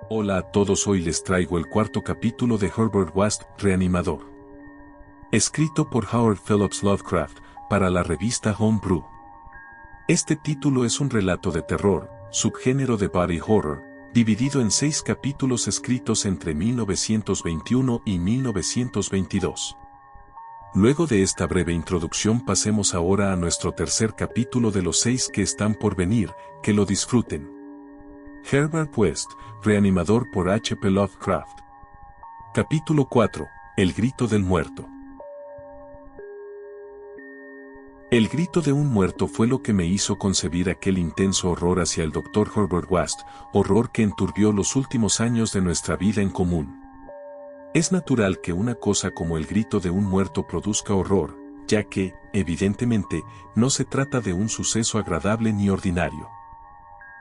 Hola a todos, hoy les traigo el cuarto capítulo de Herbert West, Reanimador. Escrito por Howard Phillips Lovecraft, para la revista Homebrew. Este título es un relato de terror, subgénero de body horror, dividido en 6 capítulos escritos entre 1921 y 1922. Luego de esta breve introducción pasemos ahora a nuestro tercer capítulo de los 6 que están por venir, que lo disfruten. Herbert West, Reanimador por H. P. Lovecraft. Capítulo 4. El grito del muerto. El grito de un muerto fue lo que me hizo concebir aquel intenso horror hacia el Dr. Herbert West, horror que enturbió los últimos años de nuestra vida en común. Es natural que una cosa como el grito de un muerto produzca horror, ya que, evidentemente, no se trata de un suceso agradable ni ordinario.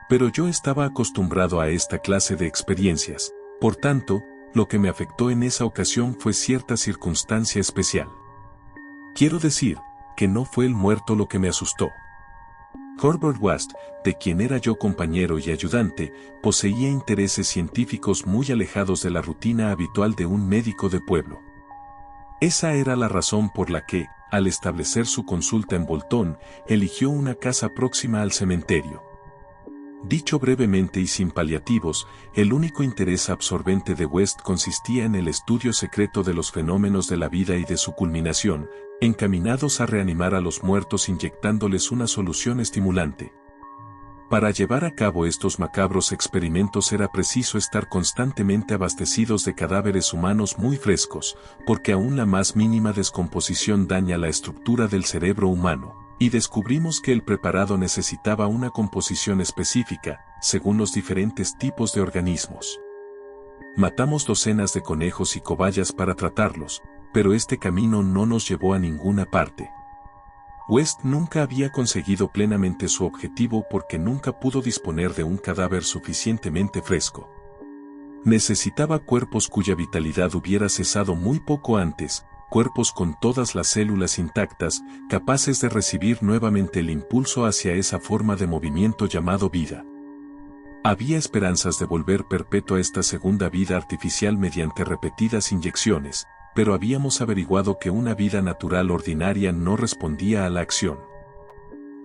Pero yo estaba acostumbrado a esta clase de experiencias, por tanto, lo que me afectó en esa ocasión fue cierta circunstancia especial. Quiero decir, que no fue el muerto lo que me asustó. Herbert West, de quien era yo compañero y ayudante, poseía intereses científicos muy alejados de la rutina habitual de un médico de pueblo. Esa era la razón por la que, al establecer su consulta en Bolton, eligió una casa próxima al cementerio. Dicho brevemente y sin paliativos, el único interés absorbente de West consistía en el estudio secreto de los fenómenos de la vida y de su culminación, encaminados a reanimar a los muertos inyectándoles una solución estimulante. Para llevar a cabo estos macabros experimentos era preciso estar constantemente abastecidos de cadáveres humanos muy frescos, porque aún la más mínima descomposición daña la estructura del cerebro humano. Y descubrimos que el preparado necesitaba una composición específica, según los diferentes tipos de organismos. Matamos docenas de conejos y cobayas para tratarlos, pero este camino no nos llevó a ninguna parte. West nunca había conseguido plenamente su objetivo porque nunca pudo disponer de un cadáver suficientemente fresco. Necesitaba cuerpos cuya vitalidad hubiera cesado muy poco antes, cuerpos con todas las células intactas, capaces de recibir nuevamente el impulso hacia esa forma de movimiento llamado vida. Había esperanzas de volver perpetua esta segunda vida artificial mediante repetidas inyecciones, pero habíamos averiguado que una vida natural ordinaria no respondía a la acción.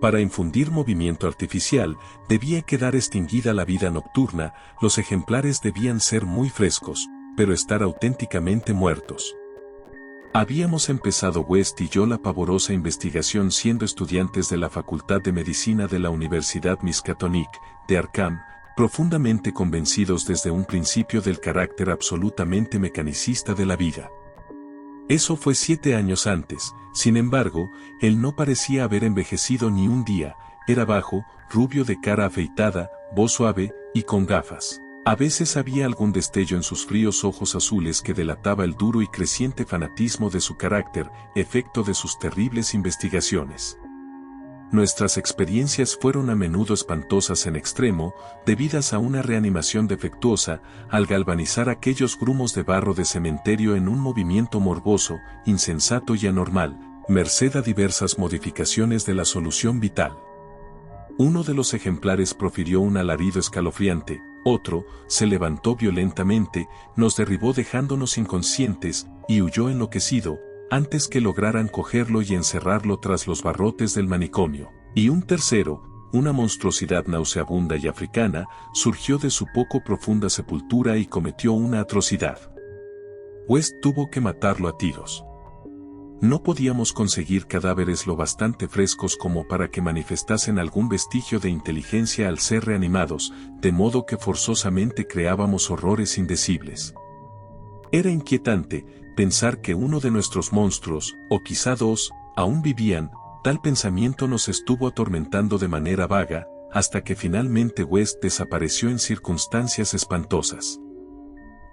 Para infundir movimiento artificial, debía quedar extinguida la vida nocturna, los ejemplares debían ser muy frescos, pero estar auténticamente muertos. Habíamos empezado West y yo la pavorosa investigación siendo estudiantes de la Facultad de Medicina de la Universidad Miskatonic, de Arkham, profundamente convencidos desde un principio del carácter absolutamente mecanicista de la vida. Eso fue 7 años antes, sin embargo, él no parecía haber envejecido ni un día, era bajo, rubio de cara afeitada, voz suave, y con gafas. A veces había algún destello en sus fríos ojos azules que delataba el duro y creciente fanatismo de su carácter, efecto de sus terribles investigaciones. Nuestras experiencias fueron a menudo espantosas en extremo, debidas a una reanimación defectuosa, al galvanizar aquellos grumos de barro de cementerio en un movimiento morboso, insensato y anormal, merced a diversas modificaciones de la solución vital. Uno de los ejemplares profirió un alarido escalofriante, otro, se levantó violentamente, nos derribó dejándonos inconscientes, y huyó enloquecido, antes que lograran cogerlo y encerrarlo tras los barrotes del manicomio. Y un tercero, una monstruosidad nauseabunda y africana, surgió de su poco profunda sepultura y cometió una atrocidad. West tuvo que matarlo a tiros. No podíamos conseguir cadáveres lo bastante frescos como para que manifestasen algún vestigio de inteligencia al ser reanimados, de modo que forzosamente creábamos horrores indecibles. Era inquietante pensar que uno de nuestros monstruos, o quizá 2, aún vivían. Tal pensamiento nos estuvo atormentando de manera vaga, hasta que finalmente West desapareció en circunstancias espantosas.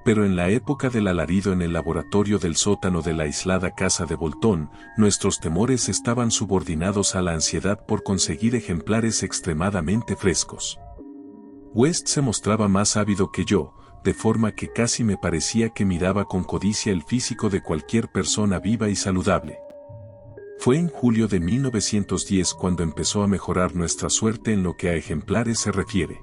Pero en la época del alarido en el laboratorio del sótano de la aislada casa de Bolton, nuestros temores estaban subordinados a la ansiedad por conseguir ejemplares extremadamente frescos. West se mostraba más ávido que yo, de forma que casi me parecía que miraba con codicia el físico de cualquier persona viva y saludable. Fue en julio de 1910 cuando empezó a mejorar nuestra suerte en lo que a ejemplares se refiere.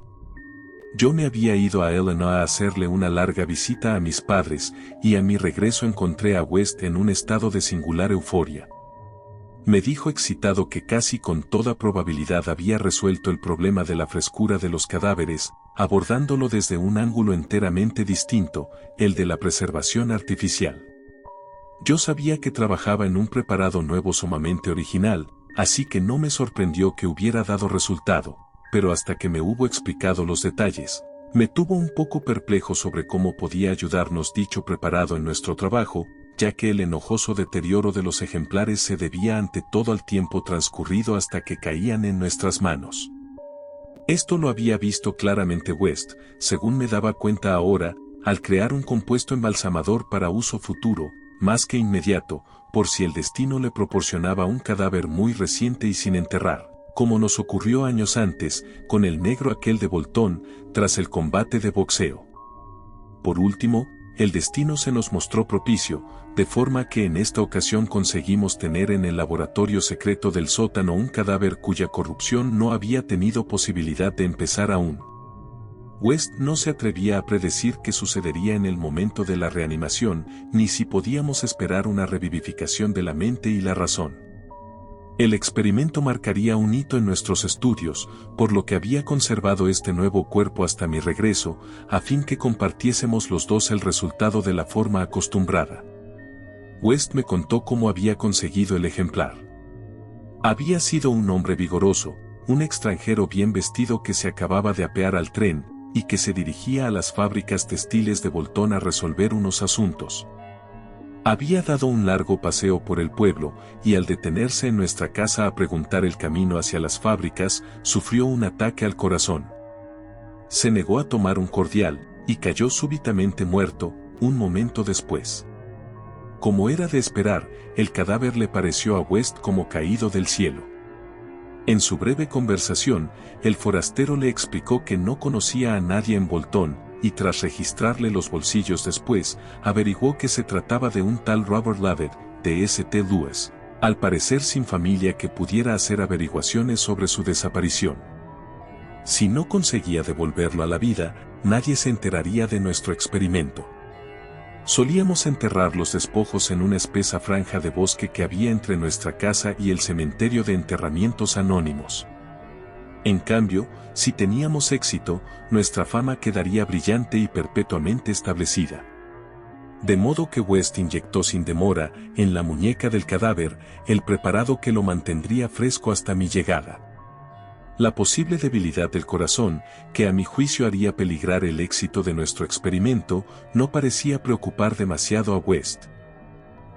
Yo me había ido a Illinois a hacerle una larga visita a mis padres, y a mi regreso encontré a West en un estado de singular euforia. Me dijo excitado que casi con toda probabilidad había resuelto el problema de la frescura de los cadáveres, abordándolo desde un ángulo enteramente distinto, el de la preservación artificial. Yo sabía que trabajaba en un preparado nuevo sumamente original, así que no me sorprendió que hubiera dado resultado, pero hasta que me hubo explicado los detalles, me tuvo un poco perplejo sobre cómo podía ayudarnos dicho preparado en nuestro trabajo, ya que el enojoso deterioro de los ejemplares se debía ante todo al tiempo transcurrido hasta que caían en nuestras manos. Esto lo había visto claramente West, según me daba cuenta ahora, al crear un compuesto embalsamador para uso futuro, más que inmediato, por si el destino le proporcionaba un cadáver muy reciente y sin enterrar, como nos ocurrió años antes, con el negro aquel de Bolton, tras el combate de boxeo. Por último, el destino se nos mostró propicio, de forma que en esta ocasión conseguimos tener en el laboratorio secreto del sótano un cadáver cuya corrupción no había tenido posibilidad de empezar aún. West no se atrevía a predecir qué sucedería en el momento de la reanimación, ni si podíamos esperar una revivificación de la mente y la razón. El experimento marcaría un hito en nuestros estudios, por lo que había conservado este nuevo cuerpo hasta mi regreso, a fin que compartiésemos los dos el resultado de la forma acostumbrada. West me contó cómo había conseguido el ejemplar. Había sido un hombre vigoroso, un extranjero bien vestido que se acababa de apear al tren, y que se dirigía a las fábricas textiles de Bolton a resolver unos asuntos. Había dado un largo paseo por el pueblo, y al detenerse en nuestra casa a preguntar el camino hacia las fábricas, sufrió un ataque al corazón. Se negó a tomar un cordial, y cayó súbitamente muerto, un momento después. Como era de esperar, el cadáver le pareció a West como caído del cielo. En su breve conversación, el forastero le explicó que no conocía a nadie en Bolton, y tras registrarle los bolsillos después, averiguó que se trataba de un tal Robert Lavett, de St. Louis, al parecer sin familia que pudiera hacer averiguaciones sobre su desaparición. Si no conseguía devolverlo a la vida, nadie se enteraría de nuestro experimento. Solíamos enterrar los despojos en una espesa franja de bosque que había entre nuestra casa y el cementerio de enterramientos anónimos. En cambio, si teníamos éxito, nuestra fama quedaría brillante y perpetuamente establecida. De modo que West inyectó sin demora, en la muñeca del cadáver, el preparado que lo mantendría fresco hasta mi llegada. La posible debilidad del corazón, que a mi juicio haría peligrar el éxito de nuestro experimento, no parecía preocupar demasiado a West.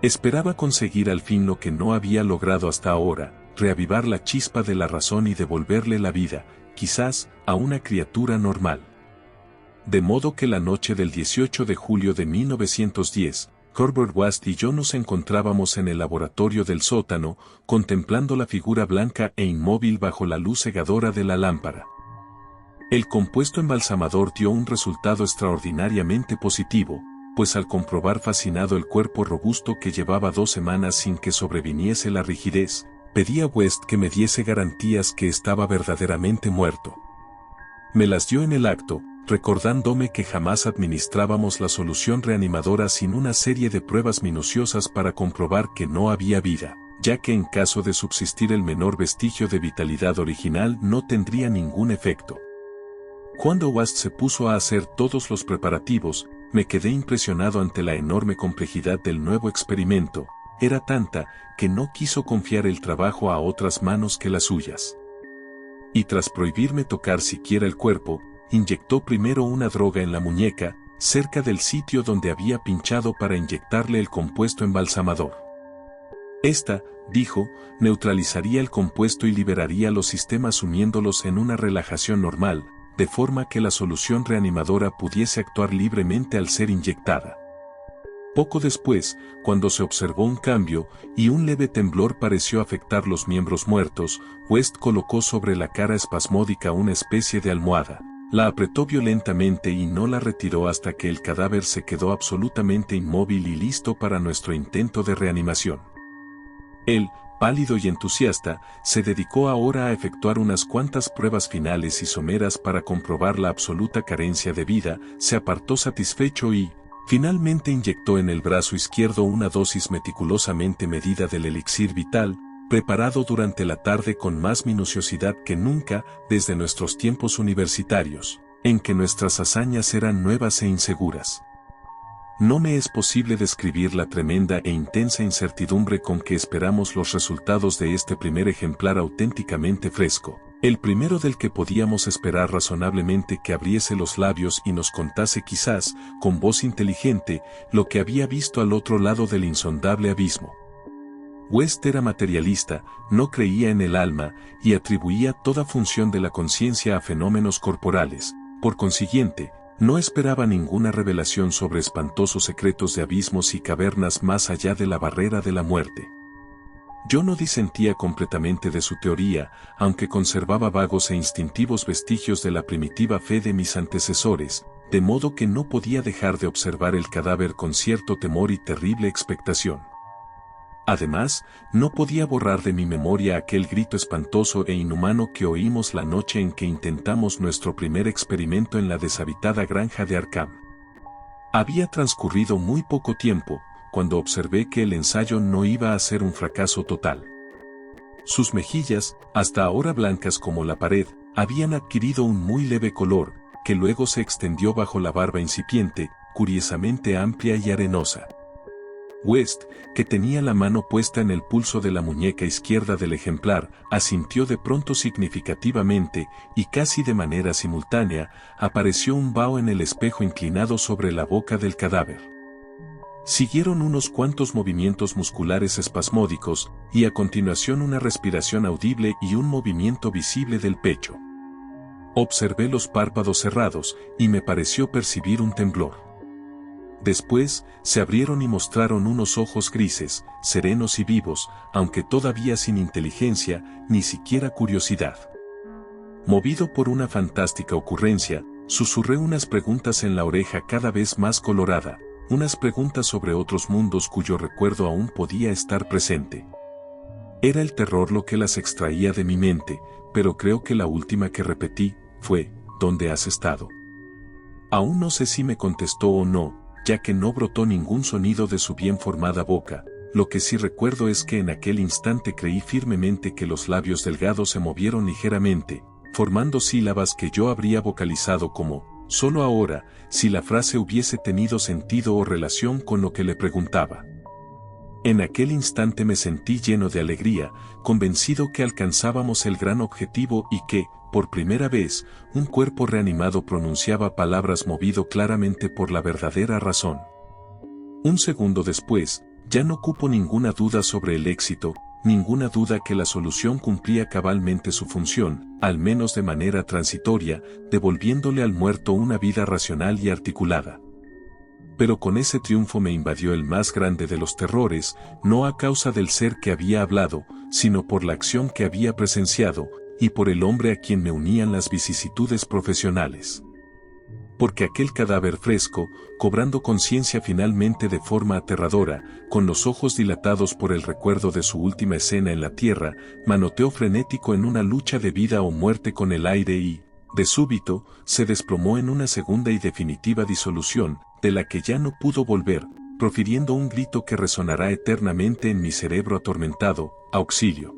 Esperaba conseguir al fin lo que no había logrado hasta ahora, reavivar la chispa de la razón y devolverle la vida, quizás, a una criatura normal. De modo que la noche del 18 de julio de 1910, Herbert West y yo nos encontrábamos en el laboratorio del sótano, contemplando la figura blanca e inmóvil bajo la luz cegadora de la lámpara. El compuesto embalsamador dio un resultado extraordinariamente positivo, pues al comprobar fascinado el cuerpo robusto que llevaba 2 semanas sin que sobreviniese la rigidez, pedí a West que me diese garantías que estaba verdaderamente muerto. Me las dio en el acto, recordándome que jamás administrábamos la solución reanimadora sin una serie de pruebas minuciosas para comprobar que no había vida, ya que en caso de subsistir el menor vestigio de vitalidad original no tendría ningún efecto. Cuando West se puso a hacer todos los preparativos, me quedé impresionado ante la enorme complejidad del nuevo experimento. Era tanta, que no quiso confiar el trabajo a otras manos que las suyas. Y tras prohibirme tocar siquiera el cuerpo, inyectó primero una droga en la muñeca, cerca del sitio donde había pinchado para inyectarle el compuesto embalsamador. Esta, dijo, neutralizaría el compuesto y liberaría los sistemas uniéndolos en una relajación normal, de forma que la solución reanimadora pudiese actuar libremente al ser inyectada. Poco después, cuando se observó un cambio, y un leve temblor pareció afectar los miembros muertos, West colocó sobre la cara espasmódica una especie de almohada, la apretó violentamente y no la retiró hasta que el cadáver se quedó absolutamente inmóvil y listo para nuestro intento de reanimación. Él, pálido y entusiasta, se dedicó ahora a efectuar unas cuantas pruebas finales y someras para comprobar la absoluta carencia de vida, se apartó satisfecho y, finalmente inyectó en el brazo izquierdo una dosis meticulosamente medida del elixir vital, preparado durante la tarde con más minuciosidad que nunca desde nuestros tiempos universitarios, en que nuestras hazañas eran nuevas e inseguras. No me es posible describir la tremenda e intensa incertidumbre con que esperamos los resultados de este primer ejemplar auténticamente fresco, el primero del que podíamos esperar razonablemente que abriese los labios y nos contase quizás, con voz inteligente, lo que había visto al otro lado del insondable abismo. West era materialista, no creía en el alma, y atribuía toda función de la conciencia a fenómenos corporales. Por consiguiente, no esperaba ninguna revelación sobre espantosos secretos de abismos y cavernas más allá de la barrera de la muerte. Yo no disentía completamente de su teoría, aunque conservaba vagos e instintivos vestigios de la primitiva fe de mis antecesores, de modo que no podía dejar de observar el cadáver con cierto temor y terrible expectación. Además, no podía borrar de mi memoria aquel grito espantoso e inhumano que oímos la noche en que intentamos nuestro primer experimento en la deshabitada granja de Arkham. Había transcurrido muy poco tiempo, cuando observé que el ensayo no iba a ser un fracaso total. Sus mejillas, hasta ahora blancas como la pared, habían adquirido un muy leve color, que luego se extendió bajo la barba incipiente, curiosamente amplia y arenosa. West, que tenía la mano puesta en el pulso de la muñeca izquierda del ejemplar, asintió de pronto significativamente, y casi de manera simultánea, apareció un vaho en el espejo inclinado sobre la boca del cadáver. Siguieron unos cuantos movimientos musculares espasmódicos, y a continuación una respiración audible y un movimiento visible del pecho. Observé los párpados cerrados, y me pareció percibir un temblor. Después, se abrieron y mostraron unos ojos grises, serenos y vivos, aunque todavía sin inteligencia, ni siquiera curiosidad. Movido por una fantástica ocurrencia, susurré unas preguntas en la oreja cada vez más colorada, unas preguntas sobre otros mundos cuyo recuerdo aún podía estar presente. Era el terror lo que las extraía de mi mente, pero creo que la última que repetí, fue, ¿dónde has estado? Aún no sé si me contestó o no, ya que no brotó ningún sonido de su bien formada boca, lo que sí recuerdo es que en aquel instante creí firmemente que los labios delgados se movieron ligeramente, formando sílabas que yo habría vocalizado como, solo ahora, si la frase hubiese tenido sentido o relación con lo que le preguntaba. En aquel instante me sentí lleno de alegría, convencido que alcanzábamos el gran objetivo y que, por primera vez, un cuerpo reanimado pronunciaba palabras movido claramente por la verdadera razón. Un segundo después, ya no cupo ninguna duda sobre el éxito, ninguna duda que la solución cumplía cabalmente su función, al menos de manera transitoria, devolviéndole al muerto una vida racional y articulada. Pero con ese triunfo me invadió el más grande de los terrores, no a causa del ser que había hablado, sino por la acción que había presenciado, y por el hombre a quien me unían las vicisitudes profesionales. Porque aquel cadáver fresco, cobrando conciencia finalmente de forma aterradora, con los ojos dilatados por el recuerdo de su última escena en la tierra, manoteó frenético en una lucha de vida o muerte con el aire y, de súbito, se desplomó en una segunda y definitiva disolución, de la que ya no pudo volver, profiriendo un grito que resonará eternamente en mi cerebro atormentado: ¡auxilio!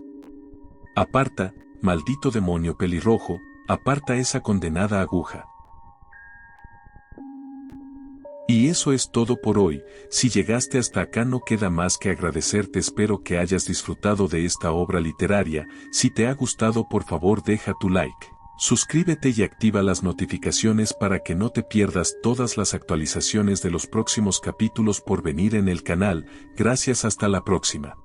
Aparta, maldito demonio pelirrojo, aparta esa condenada aguja. Y eso es todo por hoy. Si llegaste hasta acá no queda más que agradecerte. Espero que hayas disfrutado de esta obra literaria. Si te ha gustado, por favor deja tu like. Suscríbete y activa las notificaciones para que no te pierdas todas las actualizaciones de los próximos capítulos por venir en el canal. Gracias, hasta la próxima.